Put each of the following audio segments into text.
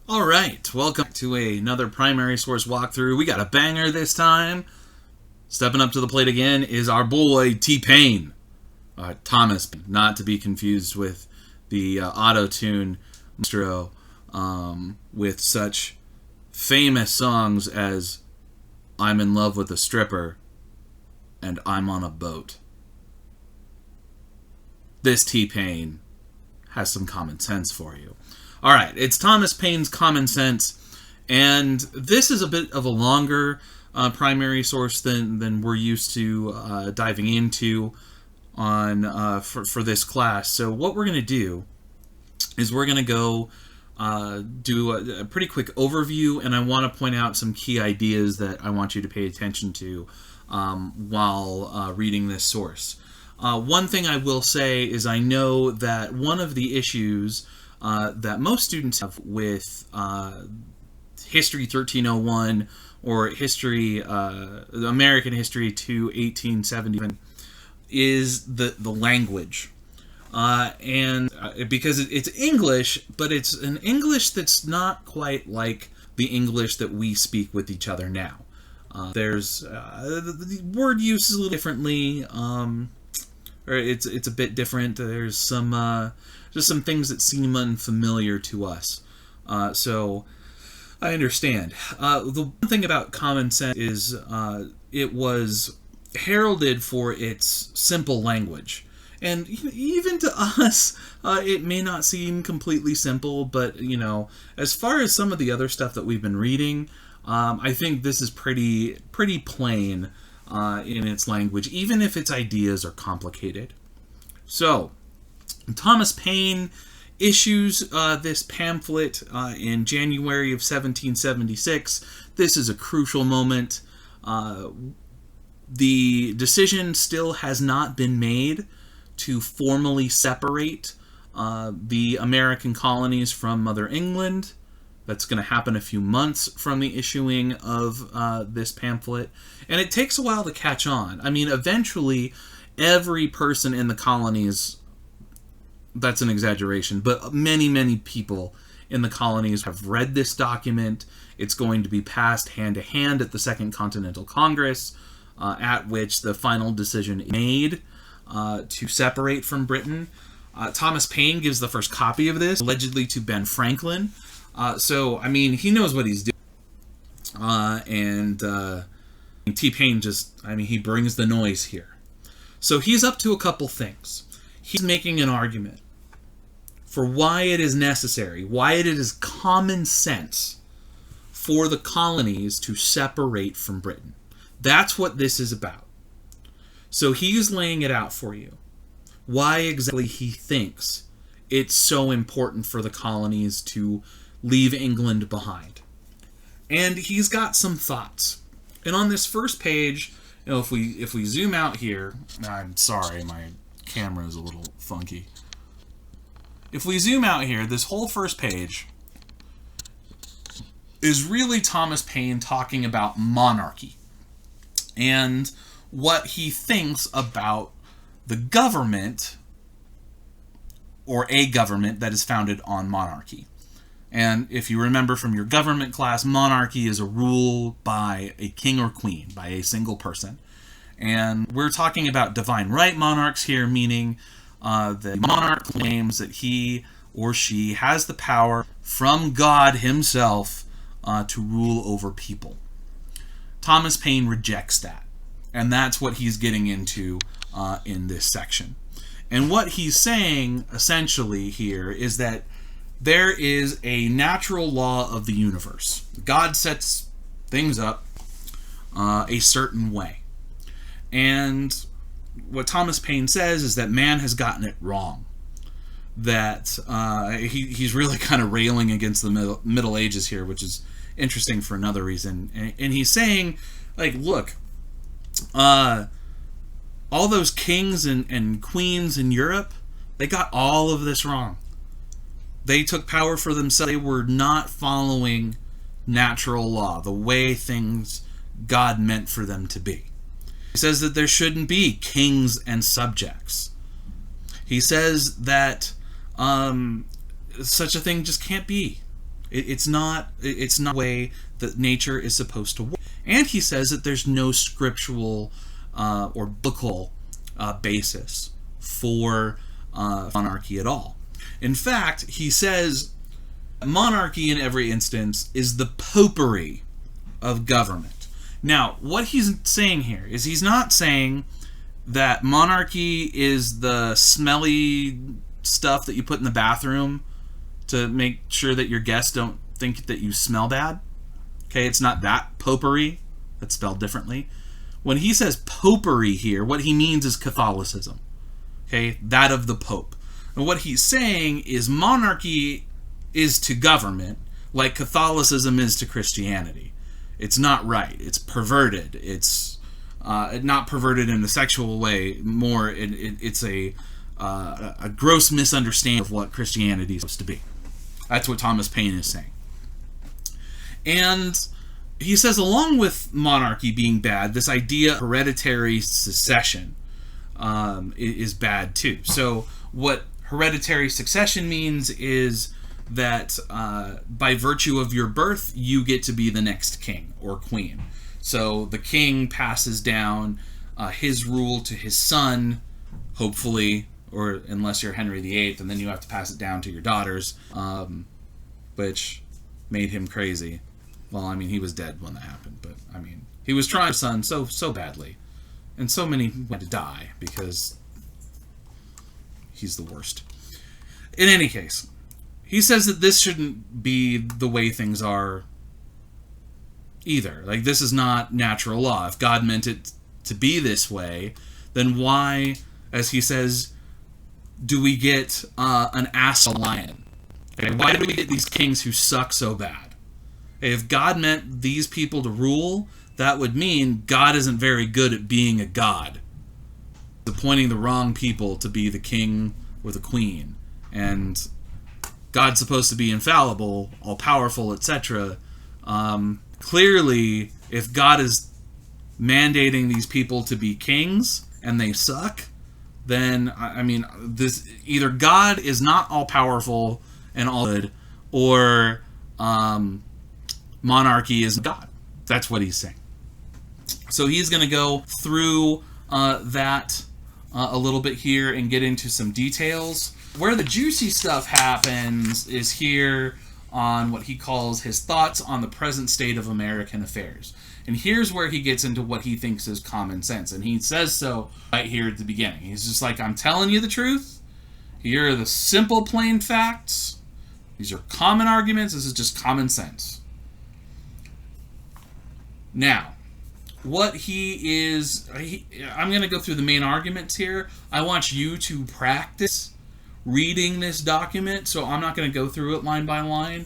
All right, welcome to another primary source walkthrough. We got a banger this time. Stepping up to the plate again is our boy Paine. Thomas, not to be confused with the auto-tune maestro with such famous songs as I'm in Love with a Stripper and I'm on a Boat. This Paine has some common sense for you. All right, it's Thomas Paine's Common Sense, and this is a bit of a longer primary source than we're used to diving into on for this class. So what we're going to do is we're going to go do a pretty quick overview, and I want to point out some key ideas that I want you to pay attention to while reading this source. One thing I will say is I know that one of the issues that most students have with History 1301 or history, American History to 1870 is the language. Because it's English, but it's an English that's not quite like the English that we speak with each other now. There's the word use is a little differently, or it's a bit different. There's some just some things that seem unfamiliar to us. So I understand. The one thing about Common Sense is it was heralded for its simple language. And even to us, it may not seem completely simple, but, you know, as far as some of the other stuff that we've been reading, I think this is pretty plain in its language, even if its ideas are complicated. So, Thomas Paine issues this pamphlet in January of 1776. This is a crucial moment. The decision still has not been made to formally separate the American colonies from Mother England. That's going to happen a few months from the issuing of this pamphlet. And it takes a while to catch on. I mean, eventually, every person in the colonies, that's an exaggeration, but many people in the colonies have read this document. It's going to be passed hand to hand at the Second Continental Congress, at which the final decision is made to separate from Britain. Thomas Paine gives the first copy of this, allegedly to Ben Franklin. So, I mean, he knows what he's doing. Paine just, I mean, he brings the noise here. So he's up to a couple things. He's making an argument for why it is necessary, why it is common sense for the colonies to separate from Britain. That's what this is about. So he's laying it out for you. Why exactly he thinks it's so important for the colonies to leave England behind. And he's got some thoughts. And on this first page, you know, if we zoom out here, I'm sorry, my camera is a little funky. If we zoom out here, this whole first page is really Thomas Paine talking about monarchy and what he thinks about the government, or a government that is founded on monarchy. And if you remember from your government class, monarchy is a rule by a king or queen, by a single person. And we're talking about divine right monarchs here, meaning the monarch claims that he or she has the power from God himself to rule over people. Thomas Paine rejects that. And that's what he's getting into in this section. And what he's saying, essentially, here is that there is a natural law of the universe. God sets things up a certain way. And what Thomas Paine says is that man has gotten it wrong. That he's really kind of railing against the Middle Ages here, which is interesting for another reason. And he's saying, like, look, all those kings and queens in Europe, they got all of this wrong. They took power for themselves. They were not following natural law, the way things God meant for them to be. He says that there shouldn't be kings and subjects. He says that such a thing just can't be. It's not the way that nature is supposed to work. And he says that there's no scriptural or biblical basis for monarchy at all. In fact, he says monarchy in every instance is the popery of government. Now, what he's saying here is he's not saying that monarchy is the smelly stuff that you put in the bathroom to make sure that your guests don't think that you smell bad. Okay, it's not that popery. That's spelled differently. When he says popery here, what he means is Catholicism. Okay, that of the Pope. And what he's saying is monarchy is to government like Catholicism is to Christianity. It's not right. It's perverted. It's not perverted in a sexual way. More, it's a gross misunderstanding of what Christianity is supposed to be. That's what Thomas Paine is saying. And he says, along with monarchy being bad, this idea of hereditary succession is bad too. So what hereditary succession means is that by virtue of your birth, you get to be the next king or queen. So the king passes down his rule to his son, hopefully, or unless you're Henry VIII, and then you have to pass it down to your daughters, which made him crazy. Well, I mean, he was dead when that happened, but I mean, he was trying his son so badly, and so many had to die because he's the worst. In any case, he says that this shouldn't be the way things are either. Like, this is not natural law. If God meant it to be this way, then why, as he says, do we get an ass lion? Okay, why do we get these kings who suck so bad? If God meant these people to rule, that would mean God isn't very good at being a god. Appointing the wrong people to be the king or the queen. And God's supposed to be infallible, all-powerful, etc. Clearly, if God is mandating these people to be kings and they suck, then, I mean, this either God is not all-powerful and all good, or monarchy is God. That's what he's saying. So he's going to go through that a little bit here and get into some details. Where the juicy stuff happens is here on what he calls his thoughts on the present state of American affairs. And here's where he gets into what he thinks is common sense. And he says so right here at the beginning. He's just like, I'm telling you the truth. Here are the simple, plain facts. These are common arguments. This is just common sense. Now, what he is... I'm going to go through the main arguments here. I want you to practice reading this document, so I'm not going to go through it line by line.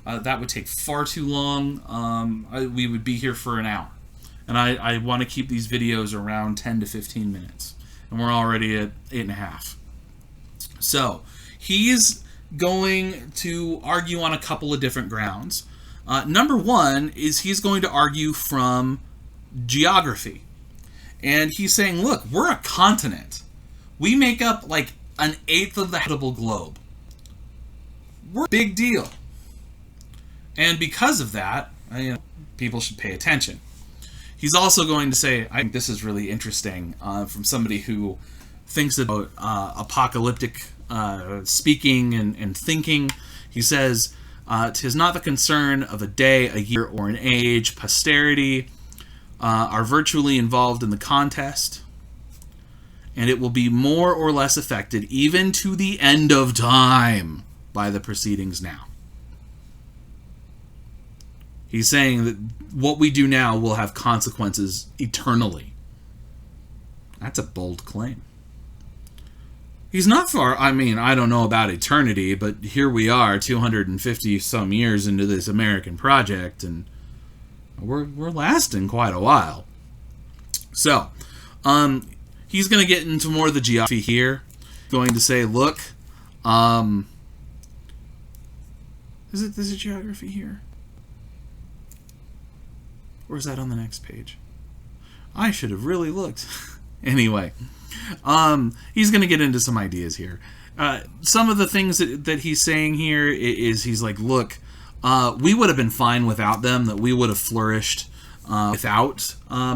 That would take far too long. We would be here for an hour. And I want to keep these videos around 10 to 15 minutes. And we're already at 8.5. So, he's going to argue on a couple of different grounds. Number one is he's going to argue from geography. And he's saying, look, we're a continent. We make up like an eighth of the habitable globe. We're a big deal. And because of that, people should pay attention. He's also going to say, I think this is really interesting, from somebody who thinks about apocalyptic speaking and thinking. He says, "'Tis not the concern of a day, a year, or an age. Posterity are virtually involved in the contest, and it will be more or less affected, even to the end of time, by the proceedings now." He's saying that what we do now will have consequences eternally. That's a bold claim. He's not far. I mean, I don't know about eternity, but here we are, 250 some years into this American project, and we're lasting quite a while. So, he's going to get into more of the geography here. Going to say, look, is it geography here? Or is that on the next page? I should have really looked. Anyway, he's going to get into some ideas here. Some of the things that he's saying here is he's like, look, We would have been fine without them, that we would have flourished without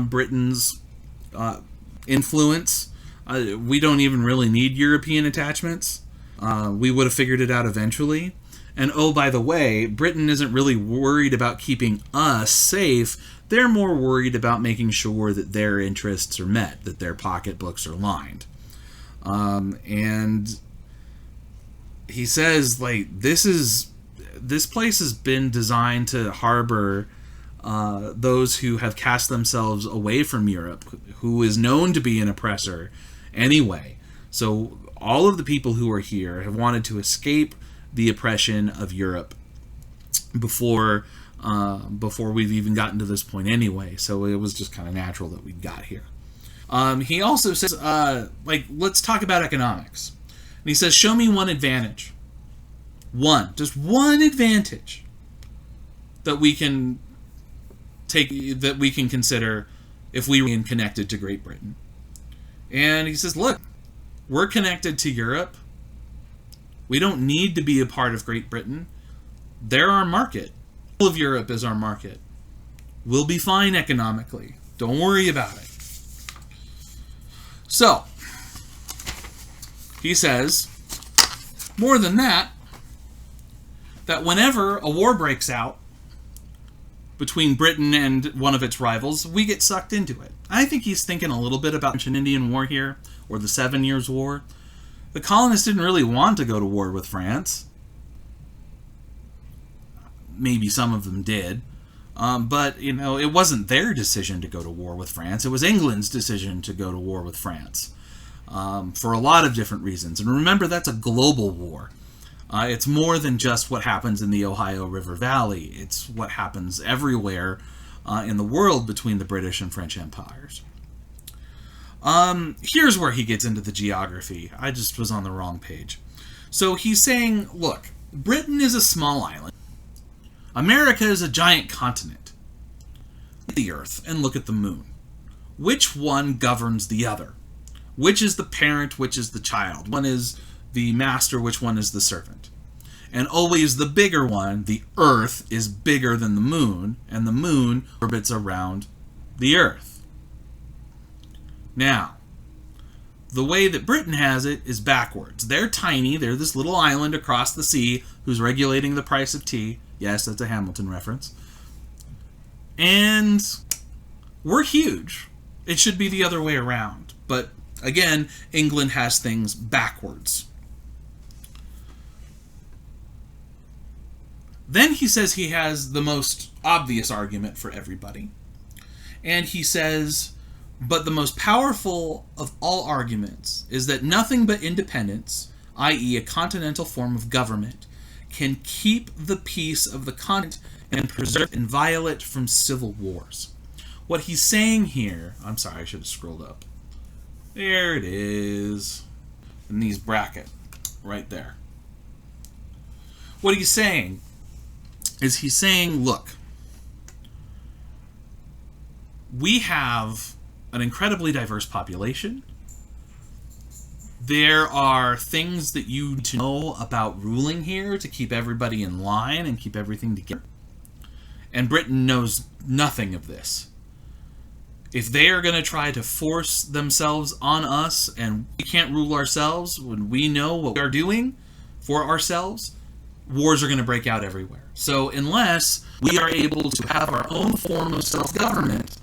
Britain's influence. We don't even really need European attachments. We would have figured it out eventually. And oh, by the way, Britain isn't really worried about keeping us safe. They're more worried about making sure that their interests are met, that their pocketbooks are lined. And he says, like, this place has been designed to harbor those who have cast themselves away from Europe, who is known to be an oppressor anyway. So all of the people who are here have wanted to escape the oppression of Europe before we've even gotten to this point anyway. So it was just kind of natural that we got here. He also says, let's talk about economics. And he says, show me one advantage. Just one advantage that we can consider if we were connected to Great Britain. And he says, look, we're connected to Europe. We don't need to be a part of Great Britain. They're our market. All of Europe is our market. We'll be fine economically. Don't worry about it. So, he says, more than that whenever a war breaks out between Britain and one of its rivals, we get sucked into it. I think he's thinking a little bit about the Indian War here, or the 7 Years' War. The colonists didn't really want to go to war with France. Maybe some of them did. But, it wasn't their decision to go to war with France. It was England's decision to go to war with France. For a lot of different reasons. And remember, that's a global war. It's more than just what happens in the Ohio River Valley. It's what happens everywhere in the world between the British and French empires. Here's where he gets into the geography. I just was on the wrong page. So he's saying, look, Britain is a small island. America is a giant continent. Look at the Earth and look at the moon. Which one governs the other? Which is the parent, which is the child? One is the master, which one is the servant? And always the bigger one, the Earth, is bigger than the moon, and the moon orbits around the Earth. Now, the way that Britain has it is backwards. They're tiny. They're this little island across the sea who's regulating the price of tea. Yes, that's a Hamilton reference. And we're huge. It should be the other way around. But, again, England has things backwards. Then he says he has the most obvious argument for everybody. And he says, but the most powerful of all arguments is that nothing but independence, i.e. a continental form of government, can keep the peace of the continent and preserve inviolate from civil wars. What he's saying here, I'm sorry, I should have scrolled up. There it is. In these bracket, right there. What he's saying is he's saying, look, we have an incredibly diverse population. There are things that you need to know about ruling here to keep everybody in line and keep everything together. And Britain knows nothing of this. If they are going to try to force themselves on us and we can't rule ourselves when we know what we are doing for ourselves, wars are going to break out everywhere. So unless we are able to have our own form of self-government,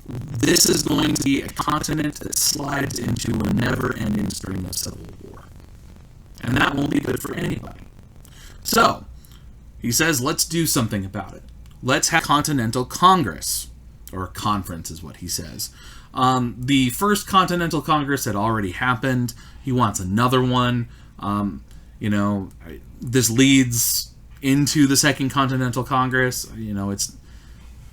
this is going to be a continent that slides into a never-ending string of civil war. And that won't be good for anybody. So, he says, let's do something about it. Let's have a Continental Congress. Or conference is what he says. The first Continental Congress had already happened. He wants another one. This leads into the Second Continental Congress. It's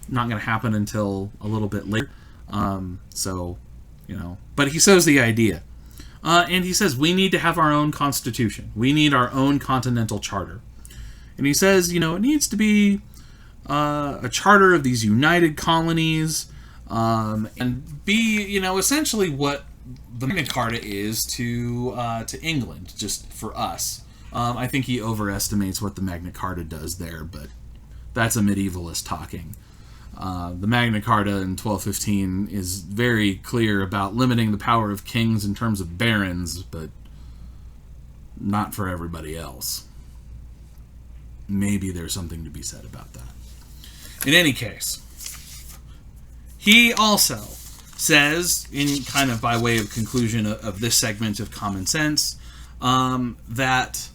not going to happen until a little bit later. But he says the idea. And he says, we need to have our own constitution. We need our own continental charter. And he says, it needs to be a charter of these united colonies, and be, essentially what the Magna Carta is to England, just for us. I think he overestimates what the Magna Carta does there, but that's a medievalist talking. The Magna Carta in 1215 is very clear about limiting the power of kings in terms of barons, but not for everybody else. Maybe there's something to be said about that. In any case, he also says, in kind of by way of conclusion of this segment of Common Sense, that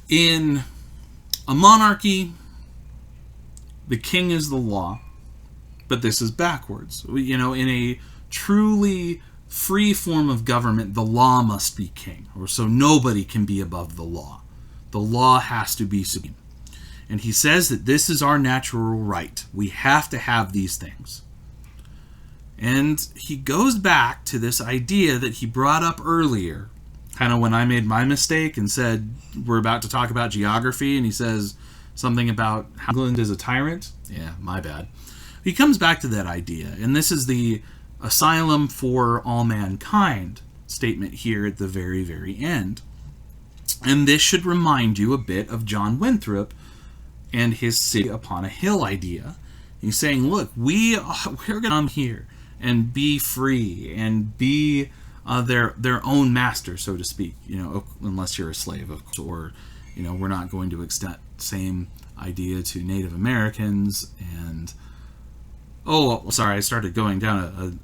in a monarchy, the king is the law, but this is backwards. You know, in a truly free form of government, the law must be king, or so nobody can be above the law. The law has to be supreme. And he says that this is our natural right. We have to have these things. And he goes back to this idea that he brought up earlier, kind of when I made my mistake and said we're about to talk about geography, and he says something about how England is a tyrant. Yeah, my bad. He comes back to that idea, and this is the asylum for all mankind statement here at the very, very end. And this should remind you a bit of John Winthrop and his city upon a hill idea. He's saying, look, we're going to come here and be free and be their own master, so to speak, you know, unless you're a slave, of course, or, you know, we're not going to extend the same idea to Native Americans. And oh, sorry, I started going down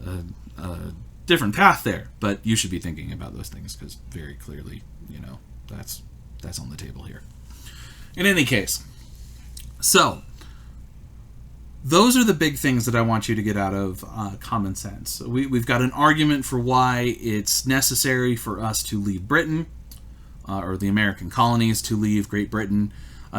a different path there, but you should be thinking about those things because very clearly, you know, that's on the table here. In any case, so those are the big things that I want you to get out of Common Sense. We've got an argument for why it's necessary for us to leave Britain, or the American colonies to leave Great Britain.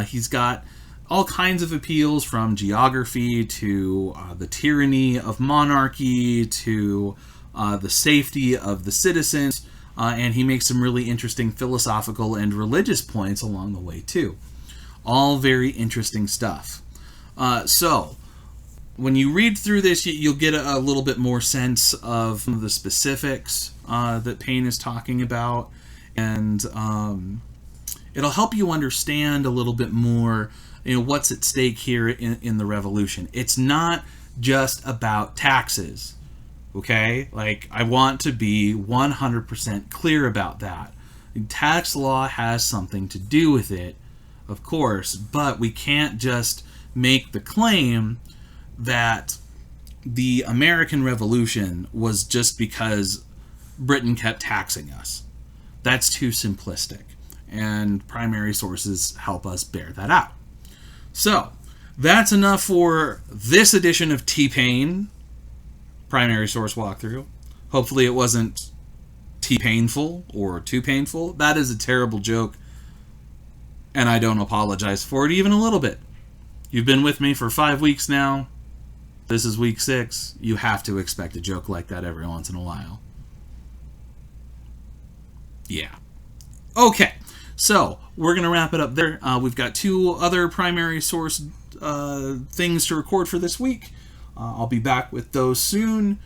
He's got all kinds of appeals, from geography to the tyranny of monarchy to the safety of the citizens, and he makes some really interesting philosophical and religious points along the way too. All very interesting stuff. So when you read through this, you'll get a little bit more sense of some of the specifics that Paine is talking about, and it'll help you understand a little bit more, you know, what's at stake here in the revolution. It's not just about taxes, okay? Like, I want to be 100% clear about that. Tax law has something to do with it, of course, but we can't just make the claim that the American Revolution was just because Britain kept taxing us. That's too simplistic, and primary sources help us bear that out. So, that's enough for this edition of T-Pain Primary Source Walkthrough. Hopefully it wasn't T-Painful or too painful. That is a terrible joke, and I don't apologize for it even a little bit. You've been with me for 5 weeks now. This is week 6. You have to expect a joke like that every once in a while. Yeah. Okay, so we're going to wrap it up there. We've got 2 other primary source things to record for this week. I'll be back with those soon.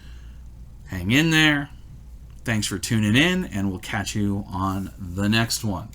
Hang in there. Thanks for tuning in, and we'll catch you on the next one.